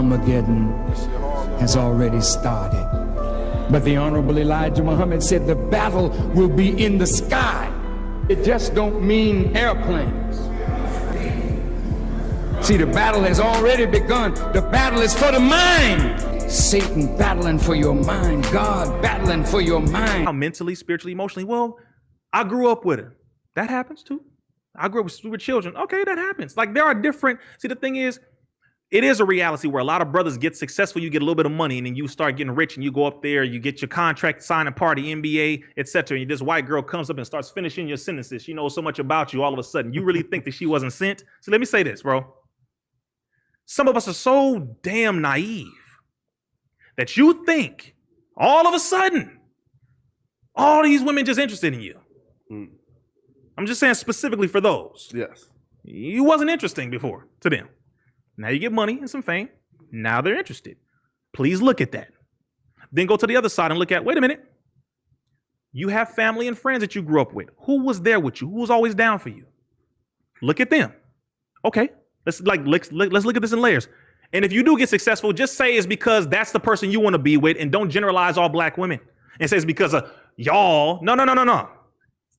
Armageddon has already started. But the Honorable Elijah Muhammad said the battle will be in the sky. It just don't mean airplanes. See, the battle has already begun. The battle is for the mind. Satan battling for your mind. God battling for your mind. Mentally, spiritually, emotionally. Well, I grew up with it. That happens too. I grew up with children. Okay, that happens. Like there are different. See, the thing is, it is a reality where a lot of brothers get successful. You get a little bit of money and then you start getting rich and you go up there, you get your contract, signing party, NBA, etc. And this white girl comes up and starts finishing your sentences. She knows so much about you all of a sudden. You really think that she wasn't sent? So let me say this, bro. Some of us are so damn naive that you think all of a sudden all these women just interested in you. I'm just saying specifically for those. Yes. You wasn't interesting before to them. Now you get money and some fame. Now they're interested. Please look at that. Then go to the other side and look at, wait a minute. You have family and friends that you grew up with. Who was there with you? Who was always down for you? Look at them. Okay. Let's look at this in layers. And if you do get successful, just say it's because that's the person you want to be with, and don't generalize all black women and say it's because of y'all. No.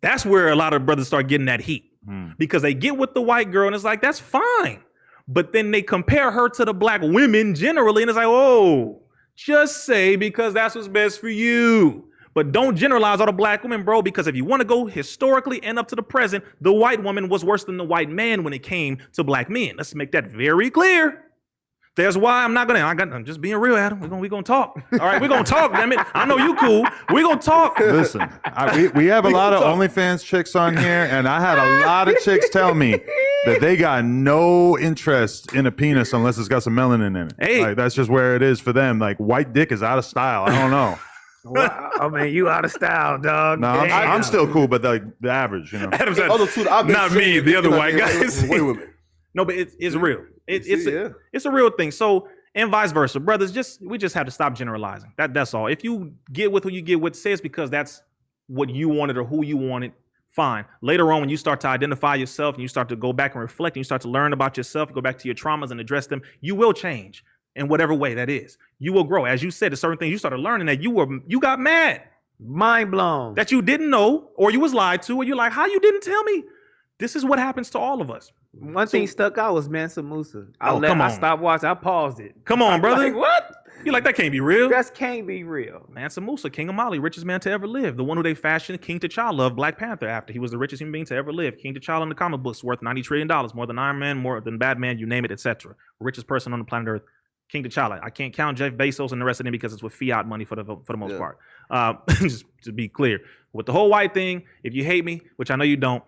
That's where a lot of brothers start getting that heat because they get with the white girl and it's like, that's fine. But then they compare her to the black women generally. And it's like, oh, just say because that's what's best for you. But don't generalize all the black women, bro, because if you want to go historically and up to the present, the white woman was worse than the white man when it came to black men. Let's make that very clear. That's why I'm just being real, Adam. We're gonna talk. All right, we're gonna talk, damn it. I know you cool. We're gonna talk. Listen, we have a lot of OnlyFans chicks on here, and I had a lot of chicks tell me that they got no interest in a penis unless it's got some melanin in it. Hey. Like, that's just where it is for them. Like, white dick is out of style. I don't know. Wow, I mean, you out of style, dog. No, I'm still cool, but the average, you know. Adam said, not me, the other white guys. No, but it's real. It's a real thing. So, and vice versa, brothers. We just have to stop generalizing. That's all. If you get with who you get with, say it's because that's what you wanted or who you wanted. Fine. Later on, when you start to identify yourself and you start to go back and reflect and you start to learn about yourself, go back to your traumas and address them, you will change in whatever way that is. You will grow. As you said, there's certain things you started learning that you got mad, mind blown, that you didn't know, or you was lied to, or you're like, how you didn't tell me? This is what happens to all of us. One thing stuck out was Mansa Musa. I stopped watching. I paused it. Come on, brother. Like, what? You like, that can't be real. That can't be real. Mansa Musa, King of Mali, richest man to ever live. The one who they fashioned King T'Challa of Black Panther after. He was the richest human being to ever live. King T'Challa in the comic books worth $90 trillion, more than Iron Man, more than Batman, you name it, etc. Richest person on the planet Earth. King T'Challa. I can't count Jeff Bezos and the rest of them because it's with fiat money for the most part. Just to be clear, with the whole white thing, if you hate me, which I know you don't,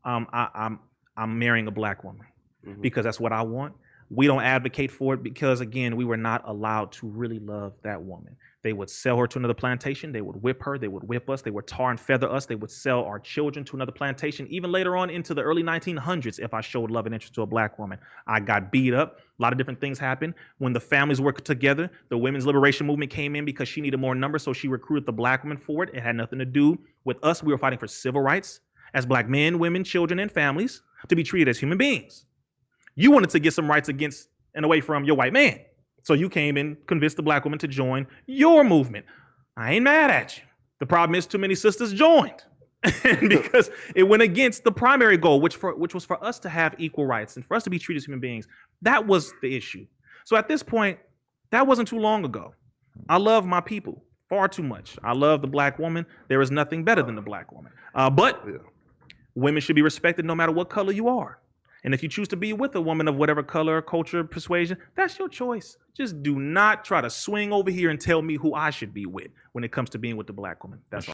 I'm marrying a black woman because that's what I want. We don't advocate for it because, again, we were not allowed to really love that woman. They would sell her to another plantation. They would whip her. They would whip us. They would tar and feather us. They would sell our children to another plantation. Even later on into the early 1900s, if I showed love and interest to a black woman, I got beat up. A lot of different things happened. When the families worked together, the women's liberation movement came in because she needed more numbers, so she recruited the black women for it. It had nothing to do with us. We were fighting for civil rights as black men, women, children, and families to be treated as human beings. You wanted to get some rights against and away from your white man. So you came and convinced the black woman to join your movement. I ain't mad at you. The problem is too many sisters joined because it went against the primary goal, which was for us to have equal rights and for us to be treated as human beings. That was the issue. So at this point, that wasn't too long ago. I love my people far too much. I love the black woman. There is nothing better than the black woman. But women should be respected no matter what color you are. And if you choose to be with a woman of whatever color, culture, persuasion, that's your choice. Just do not try to swing over here and tell me who I should be with when it comes to being with the black woman. That's all.